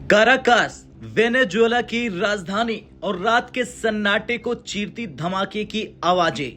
Caracas Venezuela की राजधानी और रात के सन्नाटे को चीरती धमाके की आवाजें।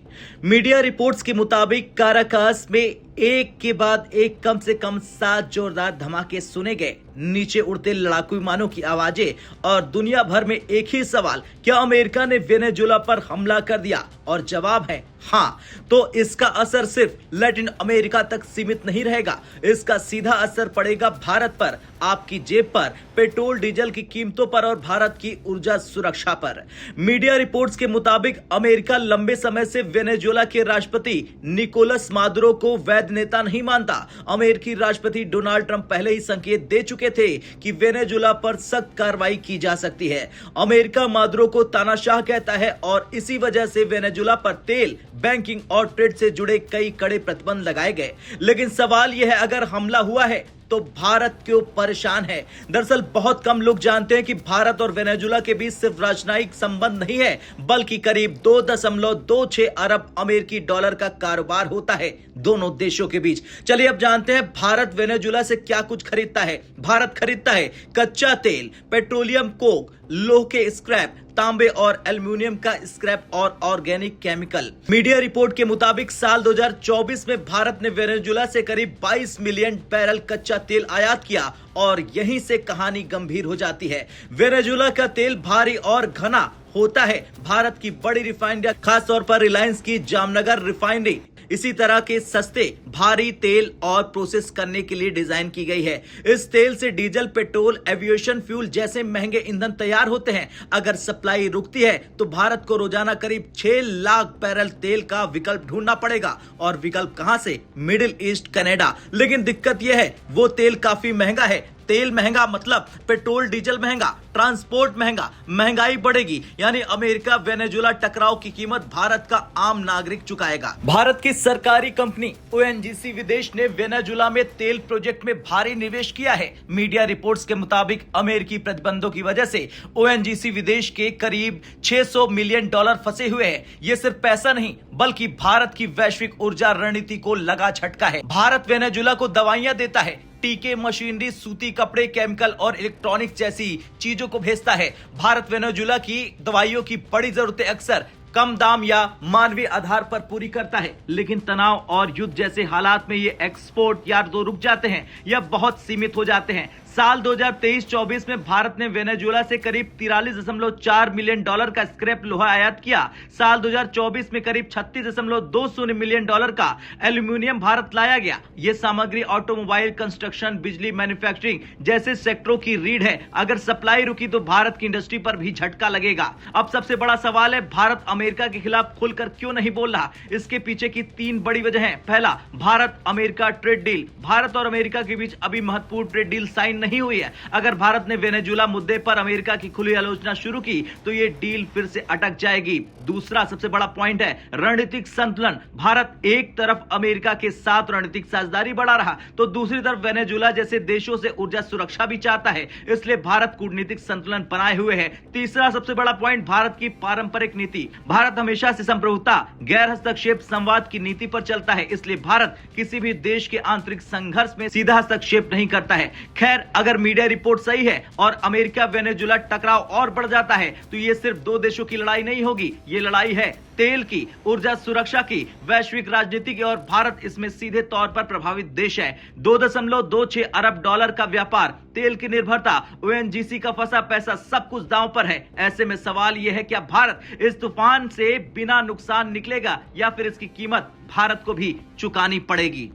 मीडिया रिपोर्ट्स के मुताबिक काराकास में एक के बाद एक कम से कम 7 जोरदार धमाके सुने गए। नीचे उड़ते लड़ाकू विमानों की आवाजें और दुनिया भर में एक ही सवाल, क्या अमेरिका ने वेनेजुएला पर हमला कर दिया? और जवाब है हाँ। तो इसका असर सिर्फ लैटिन अमेरिका तक सीमित नहीं रहेगा, इसका सीधा असर पड़ेगा भारत पर, आपकी जेब पर, पेट्रोल डीजल की कीमतों पर और भारत की ऊर्जा सुरक्षा पर। मीडिया रिपोर्ट्स के मुताबिक अमेरिका लंबे समय से वेनेजुएला के राष्ट्रपति निकोलस मादुरो को वैध नेता नहीं मानता। अमेरिकी राष्ट्रपति डोनाल्ड ट्रंप पहले ही संकेत दे चुके थे कि वेनेजुएला पर सख्त कार्रवाई की जा सकती है। अमेरिका मादुरो को तानाशाह कहता है और इसी वजह से वेनेजुएला पर तेल, बैंकिंग और ट्रेड से जुड़े कई कड़े प्रतिबंध लगाए गए। लेकिन सवाल यह है, अगर हमला हुआ है तो भारत क्यों परेशान है? दरअसल बहुत कम लोग जानते हैं कि भारत और वेनेजुएला के बीच सिर्फ राजनयिक संबंध नहीं है, बल्कि करीब 2.26 अरब अमेरिकी डॉलर का कारोबार होता है दोनों देशों के बीच। चलिए अब जानते हैं भारत वेनेजुएला से क्या कुछ खरीदता है। भारत खरीदता है कच्चा तेल, पेट्रोलियम कोक, लोह के स्क्रैप, तांबे और एल्युमिनियम का स्क्रैप और ऑर्गेनिक केमिकल। मीडिया रिपोर्ट के मुताबिक साल 2024 में भारत ने वेनेजुएला से करीब 22 मिलियन बैरल कच्चा तेल आयात किया और यहीं से कहानी गंभीर हो जाती है। वेनेजुएला का तेल भारी और घना होता है। भारत की बड़ी रिफाइनरी, खासतौर पर रिलायंस की जामनगर रिफाइनरी, इसी तरह के सस्ते भारी तेल और प्रोसेस करने के लिए डिजाइन की गई है। इस तेल से डीजल, पेट्रोल, एविएशन फ्यूल जैसे महंगे ईंधन तैयार होते हैं। अगर सप्लाई रुकती है तो भारत को रोजाना करीब 6 लाख बैरल तेल का विकल्प ढूंढना पड़ेगा। और विकल्प कहां से? Middle east, Canada. लेकिन दिक्कत यह है, वो तेल काफी महंगा है। तेल महंगा मतलब पेट्रोल डीजल महंगा, ट्रांसपोर्ट महंगा, महंगाई बढ़ेगी, यानी अमेरिका वेनेजुएला टकराव की कीमत भारत का आम नागरिक चुकाएगा। भारत की सरकारी कंपनी ओएनजीसी विदेश ने वेनेजुएला में तेल प्रोजेक्ट में भारी निवेश किया है। मीडिया रिपोर्ट्स के मुताबिक अमेरिकी प्रतिबंधों की वजह से ओएनजीसी विदेश के करीब 600 मिलियन डॉलर फंसे हुए हैं। ये सिर्फ पैसा नहीं, बल्कि भारत की वैश्विक ऊर्जा रणनीति को लगा झटका है। भारत वेनेजुएला को दवाइयां देता है, टीके, मशीनरी, सूती कपड़े, केमिकल और इलेक्ट्रॉनिक्स जैसी चीजों को भेजता है। भारत वेनेजुएला की दवाइयों की बड़ी जरूरतें अक्सर कम दाम या मानवीय आधार पर पूरी करता है, लेकिन तनाव और युद्ध जैसे हालात में ये एक्सपोर्ट या तो रुक जाते हैं या बहुत सीमित हो जाते हैं। साल 2023-24 में भारत ने वेनेजुएला से करीब 43.4 मिलियन डॉलर का स्क्रैप लोहा आयात किया। साल 2024 में करीब 36.20 मिलियन डॉलर का एल्यूमिनियम भारत लाया गया। यह सामग्री ऑटोमोबाइल, कंस्ट्रक्शन, बिजली, मैन्युफैक्चरिंग जैसे सेक्टरों की रीढ़ है। अगर सप्लाई रुकी तो भारत की इंडस्ट्री पर भी झटका लगेगा। अब सबसे बड़ा सवाल है, भारत अमेरिका के खिलाफ खुलकर क्यों नहीं बोल रहा? इसके पीछे की 3 बड़ी वजह है। पहला, Bharat America trade deal. Bharat और अमेरिका के बीच अभी महत्वपूर्ण ट्रेड डील साइन नहीं हुई है। अगर भारत ने वेनेजुएला मुद्दे पर अमेरिका की खुली आलोचना शुरू की तो यह डील फिर से अटक जाएगी। दूसरा सबसे बड़ा पॉइंट है रणनीतिक संतुलन। भारत एक तरफ अमेरिका के साथ रणनीतिक साझेदारी बढ़ा रहा तो दूसरी तरफ वेनेजुएला जैसे देशों से ऊर्जा सुरक्षा भी चाहता है, इसलिए भारत कूटनीतिक संतुलन बनाए हुए है। तीसरा सबसे बड़ा पॉइंट, भारत की पारंपरिक नीति। भारत हमेशा से संप्रभुता, गैर हस्तक्षेप, संवाद की नीति पर चलता है, इसलिए भारत किसी भी देश के आंतरिक संघर्ष में सीधा हस्तक्षेप नहीं करता है। खैर, अगर मीडिया रिपोर्ट सही है और अमेरिका वेनेजुएला टकराव और बढ़ जाता है तो ये सिर्फ 2 देशों की लड़ाई नहीं होगी, ये लड़ाई है तेल की, ऊर्जा सुरक्षा की, वैश्विक राजनीति की, और भारत इसमें सीधे तौर पर प्रभावित देश है। 2.26 अरब डॉलर का व्यापार, तेल की निर्भरता, ओएनजीसी का फंसा पैसा, सब कुछ दांव पर है। ऐसे में सवाल यह है, क्या भारत इस तूफान से बिना नुकसान निकलेगा या फिर इसकी कीमत भारत को भी चुकानी पड़ेगी?